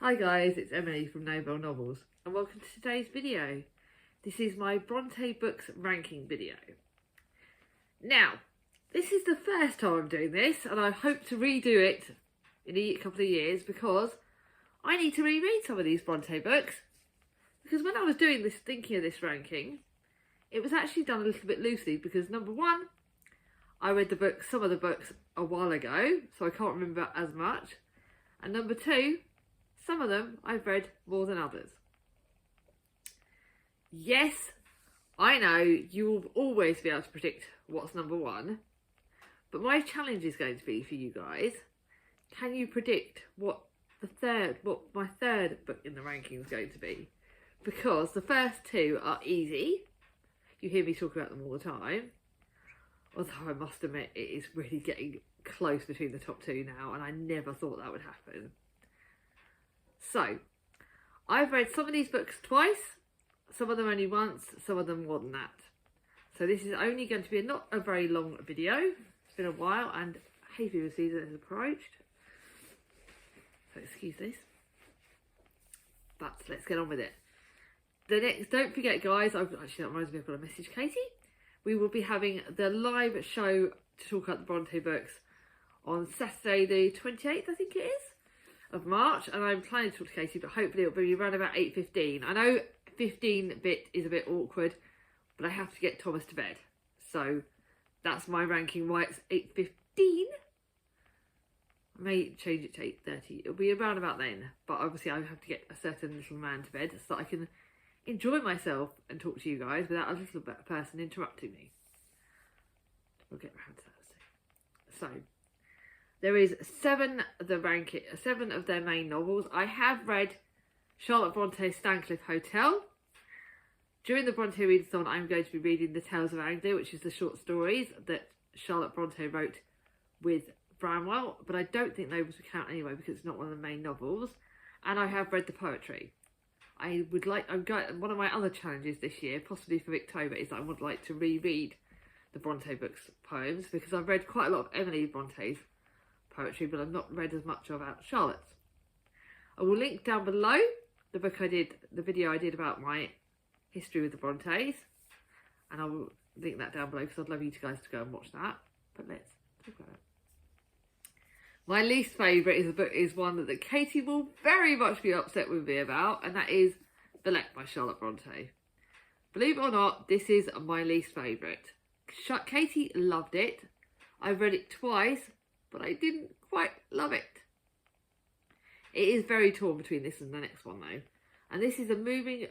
Hi guys, it's Emily from Noble Novels and welcome to today's video. This is my Bronte books ranking video. Now, this is the first time I'm doing this and I hope to redo it in a couple of years because I need to reread some of these Bronte books, because when I was doing this, thinking of this ranking, it was actually done a little bit loosely because number one, I read some of the books a while ago, so I can't remember as much, and number two, some of them I've read more than others. Yes, I know you will always be able to predict what's number one, but my challenge is going to be for you guys, can you predict what my third book in the ranking is going to be? Because the first two are easy. You hear me talk about them all the time. Although I must admit it is really getting close between the top two now, and I never thought that would happen. So, I've read some of these books twice, some of them only once, some of them more than that. So this is only going to be not a very long video. It's been a while and hay fever season has approached. So excuse this. But let's get on with it. Don't forget guys, that reminds me, I've got to message Katie. We will be having the live show to talk about the Bronte books on Saturday the 28th, I think it is, of March, and I'm planning to talk to Katie, but hopefully it'll be around about 8:15. I know 15-bit is a bit awkward, but I have to get Thomas to bed. So that's my ranking why it's 8:15. I may change it to 8:30. It'll be around about then, but obviously I have to get a certain little man to bed so that I can enjoy myself and talk to you guys without a little person interrupting me. We'll get around to that soon. So, there is seven of their main novels. I have read Charlotte Bronte's Stancliffe Hotel. During the Bronte Readathon, I'm going to be reading The Tales of Anglia, which is the short stories that Charlotte Bronte wrote with Branwell, but I don't think those will count anyway because it's not one of the main novels. And I have read the poetry. One of my other challenges this year, possibly for October, is that I would like to reread the Bronte books poems, because I've read quite a lot of Emily Bronte's poetry, but I've not read as much about Charlotte's. I will link down below the video I did about my history with the Brontes, and I will link that down below because I'd love you guys to go and watch that. But let's talk about it. My least favourite is one that Katie will very much be upset with me about, and that is Villette by Charlotte Bronte. Believe it or not, this is my least favourite. Katie loved it. I've read it twice, but I didn't quite love it. It is very torn between this and the next one though. And this is a moving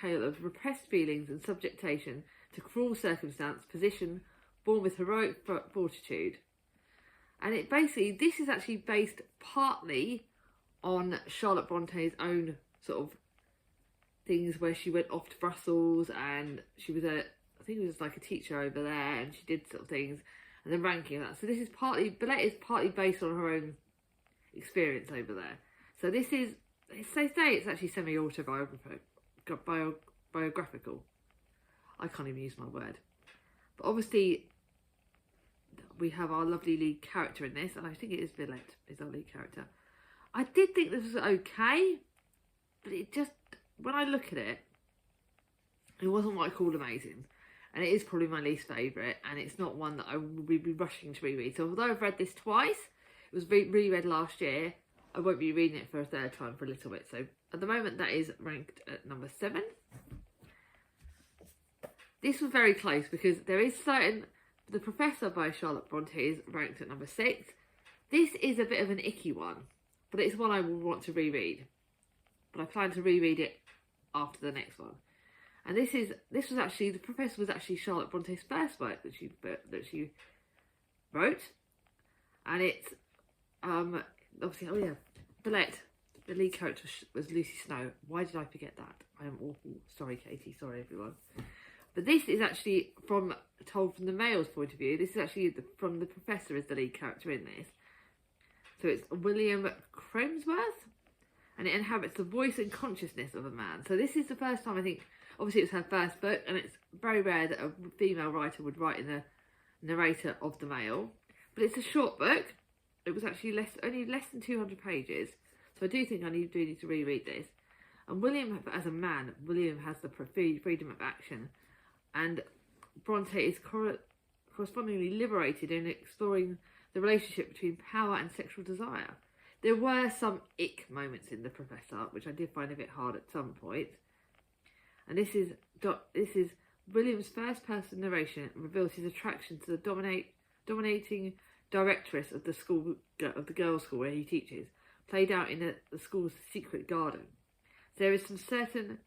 tale of repressed feelings and subjectation to cruel circumstance, position, born with heroic fortitude. And this is actually based partly on Charlotte Bronte's own sort of things where she went off to Brussels and she was I think it was like a teacher over there, and she did sort of things, and then ranking that. So this is Villette is partly based on her own experience over there. So this is, they say it's actually semi-autobiographical. I can't even use my word. But obviously, we have our lovely lead character in this, and I think it is Villette is our lead character. I did think this was okay, but it just, when I look at it, it wasn't what I called amazing. And it is probably my least favourite, and it's not one that I will be rushing to reread. So although I've read this twice, it was reread last year, I won't be reading it for a third time for a little bit. So at the moment that is ranked at number 7. This was very close because there is The Professor by Charlotte Bronte is ranked at number 6. This is a bit of an icky one, but it's one I will want to reread. But I plan to reread it after the next one. And The Professor was actually Charlotte Bronte's first work that she wrote. And it's, obviously, Villette, the lead character was Lucy Snow. Why did I forget that? I am awful. Sorry, Katie. Sorry, everyone. But this is actually told from the male's point of view. This is actually from the Professor as the lead character in this. So it's William Cromesworth, and it inhabits the voice and consciousness of a man. So this is the first time, I think, obviously it's her first book, and it's very rare that a female writer would write in the narrator of the male. But it's a short book. It was actually only less than 200 pages. So I do think I do need to reread this. And William, as a man, William has the freedom of action, and Bronte is correspondingly liberated in exploring the relationship between power and sexual desire. There were some ick moments in The Professor, which I did find a bit hard at some point. And this is William's first-person narration and reveals his attraction to the dominating directress of the girls' school where he teaches, played out in the school's secret garden. There is some certain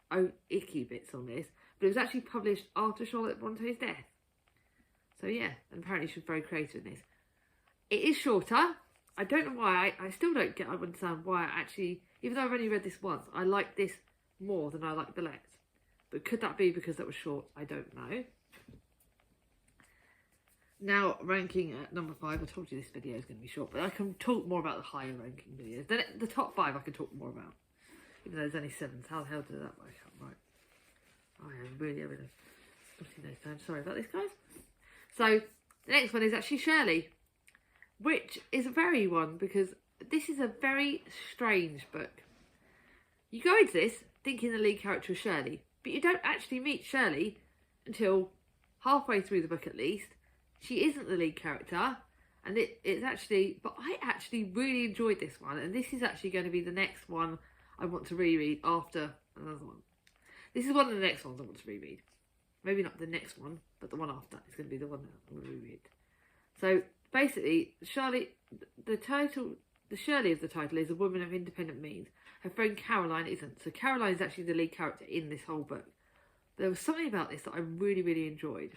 icky bits on this, but it was actually published after Charlotte Bronte's death. So yeah, and apparently she was very creative in this. It is shorter. I don't know why. I still don't understand why I actually, even though I've only read this once, I like this more than I like the Letts. But could that be because that was short? I don't know. Now, ranking at number 5. I told you this video is going to be short, but I can talk more about the higher ranking videos. Then the top 5 I can talk more about. Even though there's only 7. How the hell did that work out? Right. I am really having a snotty nose time. Sorry about this, guys. So, the next one is actually Shirley, which is a very one because this is a very strange book. You go into this thinking the lead character is Shirley, but you don't actually meet Shirley until halfway through the book at least. She isn't the lead character, and it's actually, but I actually really enjoyed this one, and this is actually going to be the next one I want to reread after another one. This is one of the next ones I want to reread. Maybe not the next one, but the one after is going to be the one that I want to reread. So basically, Shirley, the Shirley of the title is a woman of independent means. Her friend Caroline isn't. So Caroline is actually the lead character in this whole book. There was something about this that I really, really enjoyed.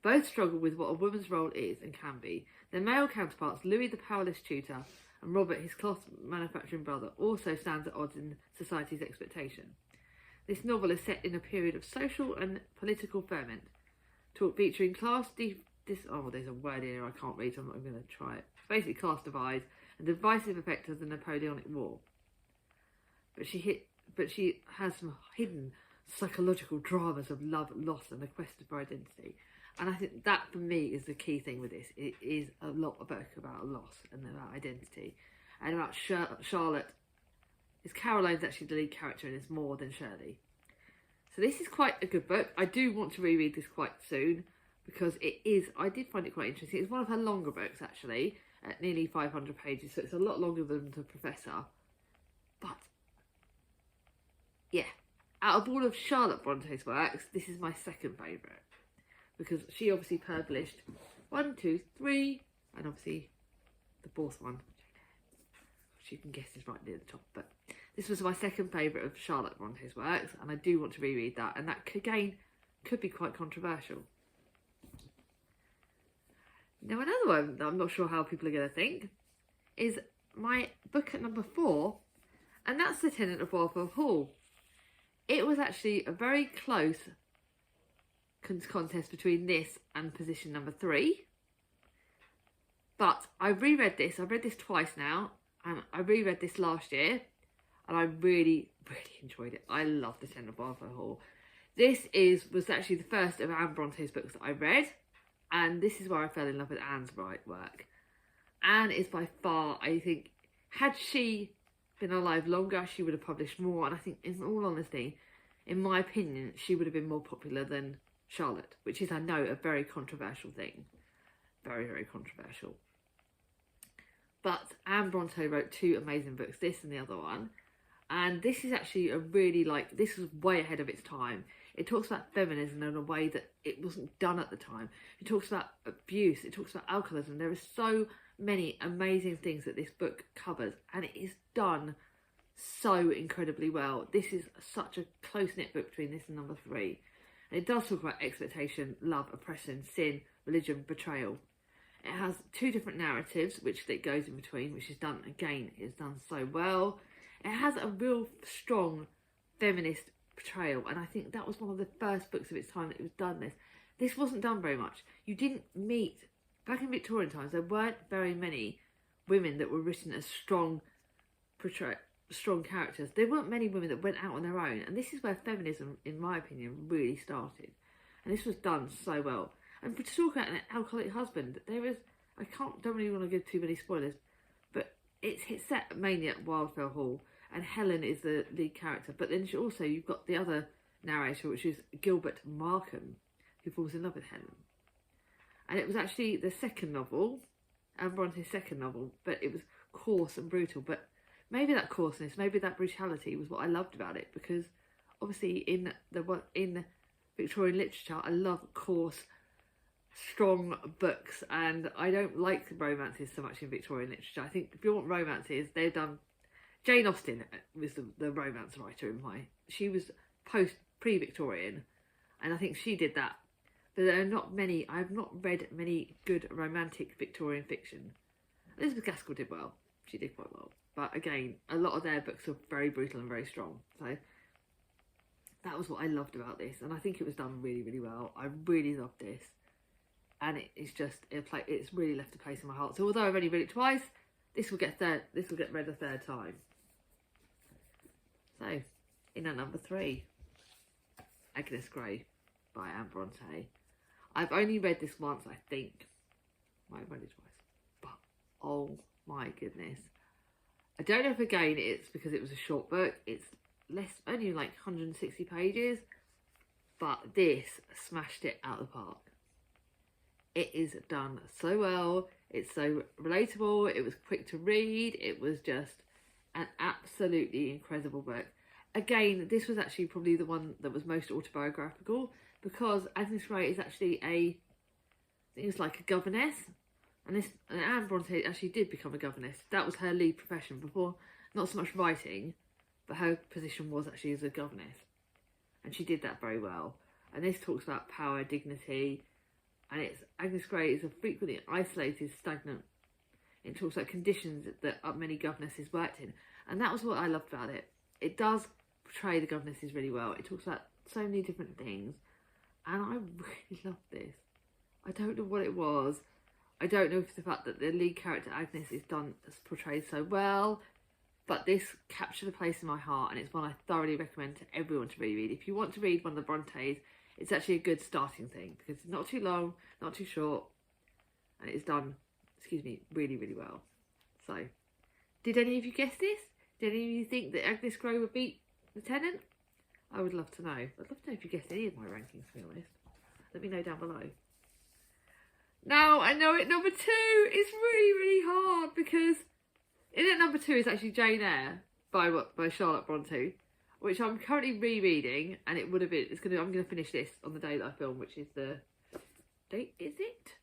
Both struggle with what a woman's role is and can be. Their male counterparts, Louis the powerless tutor, and Robert, his cloth manufacturing brother, also stands at odds in society's expectation. This novel is set in a period of social and political ferment, featuring class there's a word here I can't read, so I'm not going to try it. Basically, class divides and the divisive effect of the Napoleonic War. But she has some hidden psychological dramas of love, loss, and the quest for identity. And I think that, for me, is the key thing with this. It is a book about loss and about identity. And about Charlotte. Caroline's actually the lead character and it's more than Shirley. So this is quite a good book. I do want to reread this quite soon because I did find it quite interesting. It's one of her longer books, actually, at nearly 500 pages. So it's a lot longer than The Professor. But, yeah. Out of all of Charlotte Bronte's works, this is my second favourite. Because she obviously published 1, 2, 3, and obviously the fourth one, which you can guess is right near the top. But this was my second favourite of Charlotte Bronte's works, and I do want to reread that. And that, again, could be quite controversial. Now, another one that I'm not sure how people are going to think is my book at number 4, and that's The Tenant of Waltham Hall. It was actually a very close contest between this and position number 3. But I reread this. I've read this twice now, and I reread this last year, and I really, really enjoyed it. I love The Tenant of Waltham Hall. This was actually the first of Anne Bronte's books that I read, and this is where I fell in love with Anne's work. Anne is by far, I think, had she been alive longer, she would have published more, and I think, in all honesty, in my opinion, she would have been more popular than Charlotte, which is, I know, a very controversial thing. Very, very controversial. But Anne Bronte wrote 2 amazing books, this and the other one. And this is actually this was way ahead of its time. It talks about feminism in a way that it wasn't done at the time. It talks about abuse. It talks about alcoholism. There are so many amazing things that this book covers. And it is done so incredibly well. This is such a close-knit book between this and number 3. And it does talk about expectation, love, oppression, sin, religion, betrayal. It has 2 different narratives, which it goes in between, which is done, again, it's done so well. It has a real strong feminist portrayal, and I think that was one of the first books of its time that it was done this. This wasn't done very much. You didn't meet, back in Victorian times, there weren't very many women that were written as strong characters. There weren't many women that went out on their own, and this is where feminism, in my opinion, really started. And this was done so well. And to talk about an alcoholic husband, don't really want to give too many spoilers, but it's set mainly at Wildfell Hall, and Helen is the lead character. But then you've got the other narrator, which is Gilbert Markham, who falls in love with Helen. And it was actually the second novel, and Bronte's second novel, but it was coarse and brutal. But maybe that coarseness, maybe that brutality was what I loved about it, because obviously in Victorian literature, I love coarse, strong books, and I don't like romances so much in Victorian literature. I think if you want romances, they've done. Jane Austen was the romance writer she was pre-Victorian, and I think she did that. But there are not many. I've not read many good romantic Victorian fiction. Elizabeth Gaskell did well. She did quite well. But again, a lot of their books are very brutal and very strong. So that was what I loved about this, and I think it was done really, really well. I really loved this, and it's really left a place in my heart. So although I've only read it twice, this will get read a third time. So, in at number 3, Agnes Grey by Anne Bronte. I've only read this once, I think. Might have read it twice, but oh my goodness! I don't know if again it's because it was a short book. It's only like 160 pages, but this smashed it out of the park. It is done so well. It's so relatable. It was quick to read. It was just an absolutely incredible book. Again, this was actually probably the one that was most autobiographical, because Agnes Grey is actually I think it's like a governess, and Anne Bronte actually did become a governess. That was her lead profession before, not so much writing, but her position was actually as a governess, and she did that very well. And this talks about power, dignity, and Agnes Grey is a frequently isolated, stagnant. It talks about conditions that many governesses worked in, and that was what I loved about it. It does portray the governesses really well. It talks about so many different things, and I really loved this. I don't know what it was. I don't know if the fact that the lead character Agnes is portrayed so well, but this captured a place in my heart, and it's one I thoroughly recommend to everyone to reread. If you want to read one of the Brontes, it's actually a good starting thing, because it's not too long, not too short, and it's done, really, really well. So, did any of you guess this? Did any of you think that Agnes Grey would beat The Tenant? I would love to know. I'd love to know if you guessed any of my rankings, to be honest. Let me know down below. Now, I know at number 2, it's really, really hard, because in at number 2 is actually Jane Eyre by Charlotte Bronte, which I'm currently rereading, and I'm going to finish this on the day that I film, which is the date, is it?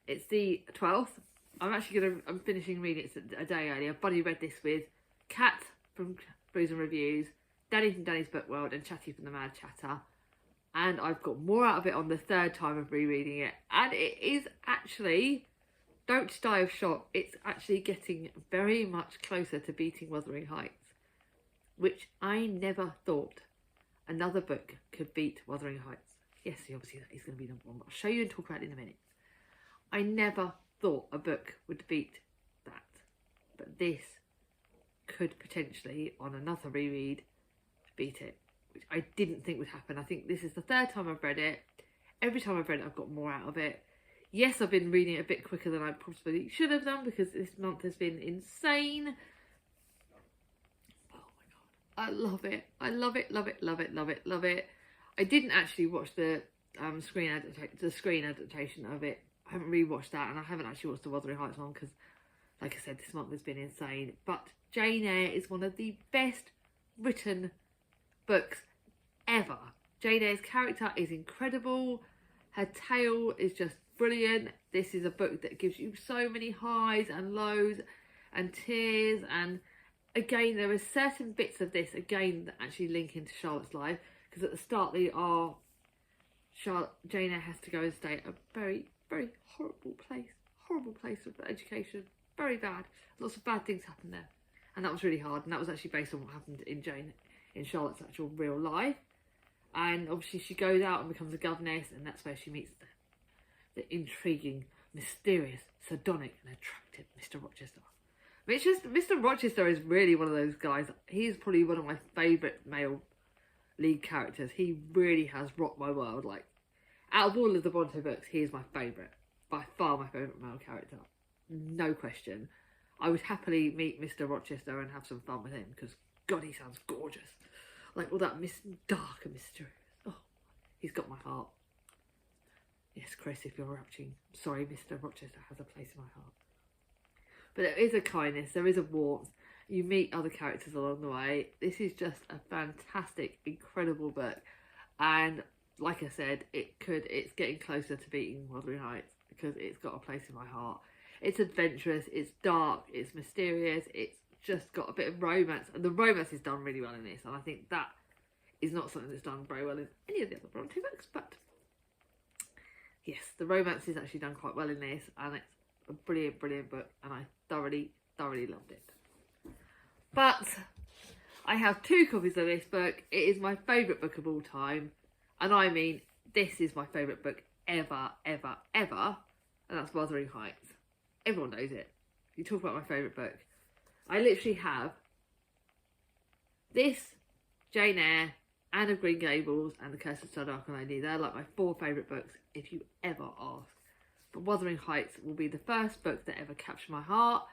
It's the 12th. I'm finishing reading it a day early. I've buddy read this with Kat from Brews and Reviews, Danny from Danny's Book World, and Chatty from the Mad Chatter. And I've got more out of it on the 3rd time of rereading it. And it is actually, don't die of shock, it's actually getting very much closer to beating Wuthering Heights, which I never thought another book could beat Wuthering Heights. Yes, obviously that is going to be number 1, but I'll show you and talk about it in a minute. I never thought a book would beat that, but this could potentially, on another reread, beat it, which I didn't think would happen. I think this is the 3rd time I've read it. Every time I've read it, I've got more out of it. Yes, I've been reading it a bit quicker than I probably should have done, because this month has been insane. Oh my god, I love it. I love it, love it, love it, love it, love it. I didn't actually watch the screen adaptation of it. I haven't rewatched that, and I haven't actually watched the Wuthering Heights one, because, like I said, this month has been insane. But Jane Eyre is one of the best written books ever. Jane Eyre's character is incredible. Her tale is just brilliant. This is a book that gives you so many highs and lows and tears, and again, there are certain bits of this again that actually link into Charlotte's life, because at the start Jane Eyre has to go and stay at a very, very horrible place of education, very bad. Lots of bad things happen there, and that was really hard, and that was actually based on what happened in Charlotte's actual real life. And obviously she goes out and becomes a governess, and that's where she meets the intriguing, mysterious, sardonic and attractive Mr. Rochester. Mr. Rochester is really one of those guys. He's probably one of my favourite male lead characters. He really has rocked my world. Like, out of all of the Bronte books, he is my favourite. By far my favourite male character. No question. I would happily meet Mr. Rochester and have some fun with him, because God, he sounds gorgeous. Like all that dark and mysterious. Oh, he's got my heart. Yes, Chris, if you're watching, sorry, Mr. Rochester has a place in my heart. But there is a kindness, there is a warmth. You meet other characters along the way. This is just a fantastic, incredible book. And like I said, it's getting closer to beating Wuthering Heights, because it's got a place in my heart. It's adventurous, it's dark, it's mysterious, it's just got a bit of romance. And the romance is done really well in this. And I think that is not something that's done very well in any of the other Bronte books. But yes, the romance is actually done quite well in this. And it's a brilliant, brilliant book. And I thoroughly, thoroughly loved it. But I have 2 copies of this book. It is my favourite book of all time. And I mean, this is my favourite book ever, ever, ever. And that's Wuthering Heights. Everyone knows it. You talk about my favourite book. I literally have this, Jane Eyre, Anne of Green Gables, and The Curse of Stardark Lady. They're like my 4 favourite books, if you ever ask. But Wuthering Heights will be the first book that ever captured my heart.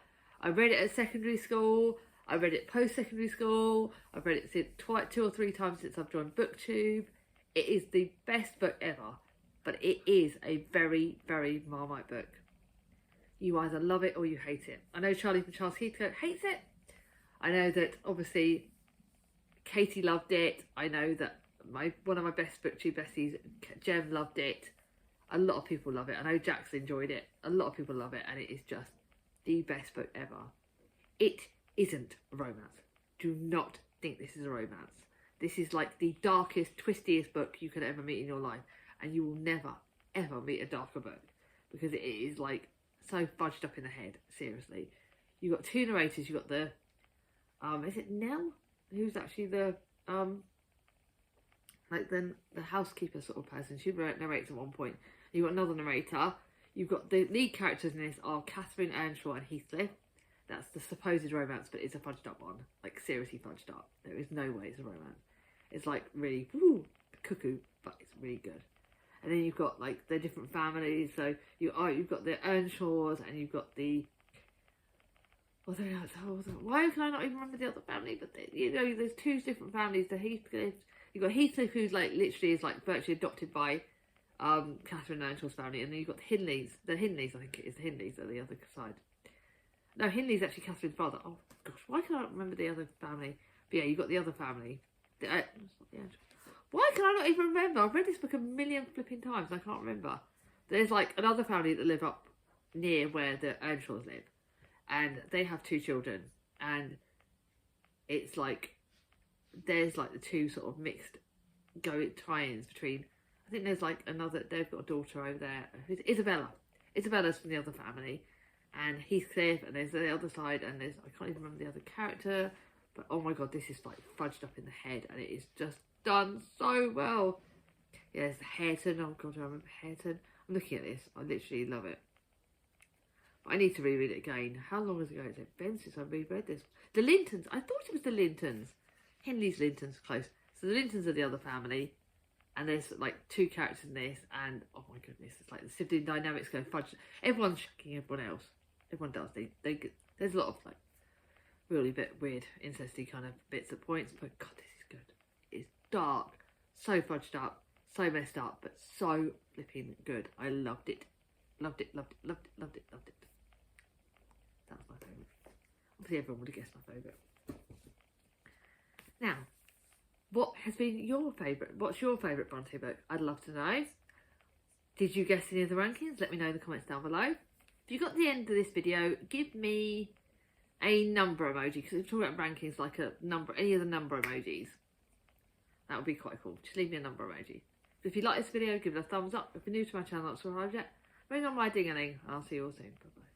I read it at secondary school. I read it post-secondary school. I've read it 2 or 3 times since I've joined BookTube. It is the best book ever, but it is a very, very Marmite book. You either love it or you hate it. I know Charlie from Charles Heathcote hates it. I know that obviously Katie loved it. I know that one of my best BookTube besties, Jem, loved it. A lot of people love it. I know Jax enjoyed it. A lot of people love it, and it is just the best book ever. It isn't a romance. Do not think this is a romance. This is like the darkest, twistiest book you could ever meet in your life, and you will never, ever meet a darker book, because it is like so fudged up in the head. Seriously, you've got 2 narrators. You've got the is it Nell, who's actually the like the housekeeper sort of person. She narrates at one point. You've got another narrator. You've got the lead characters in this are Catherine Earnshaw and Heathcliff. That's the supposed romance, but it's a fudged up one. Like, seriously fudged up. There is no way it's a romance. It's like really cuckoo, but it's really good. And then you've got like the different families. So you've got the Earnshaws, and you've got the why can I not even remember the other family? But there's 2 different families. The Heathcliff. You've got Heathcliff, who's like literally is like virtually adopted by Catherine Earnshaw's family, and then you've got the Hindleys. The Hindleys, I think it is the Hindleys are the other side. No, Hindley's actually Catherine's father. Oh gosh, why can I not remember the other family? But yeah, you've got the other family. Why can I not even remember? I've read this book a million flipping times and I can't remember. There's like another family that live up near where the Earnshaws live, and they have 2 children, and it's like there's like the 2 sort of mixed tie-ins between. I think there's like another. They've got a daughter over there who's Isabella. Isabella's from the other family. And Heathcliff, and there's the other side, and there's, I can't even remember the other character, but oh my god, this is like fudged up in the head, and it is just done so well. Yeah, there's Hareton. Oh god, I remember Hareton. I'm looking at this, I literally love it. But I need to reread it again. How long ago has it been since I reread this? The Lintons, I thought it was the Lintons. Hindley's Lintons, close. So the Lintons are the other family, and there's like 2 characters in this, and oh my goodness, it's like the sibling dynamics go fudged. Everyone's shocking everyone else. Everyone does. They get, there's a lot of like really bit weird incesty kind of bits at points, but god, this is good. It's dark, so fudged up, so messed up, but so flipping good. I loved it. Loved it, loved it, loved it, loved it, loved it. That was my favourite. Obviously everyone would have guessed my favourite. Now, what has been your favourite? What's your favourite Bronte book? I'd love to know. Did you guess any of the rankings? Let me know in the comments down below. If you got to the end of this video, give me a number emoji, because we're talking about rankings, like a number, any of the number emojis. That would be quite cool. Just leave me a number emoji. So if you like this video, give it a thumbs up. If you're new to my channel, not subscribed yet, ring on my ding-a-ling, and I'll see you all soon. Bye bye.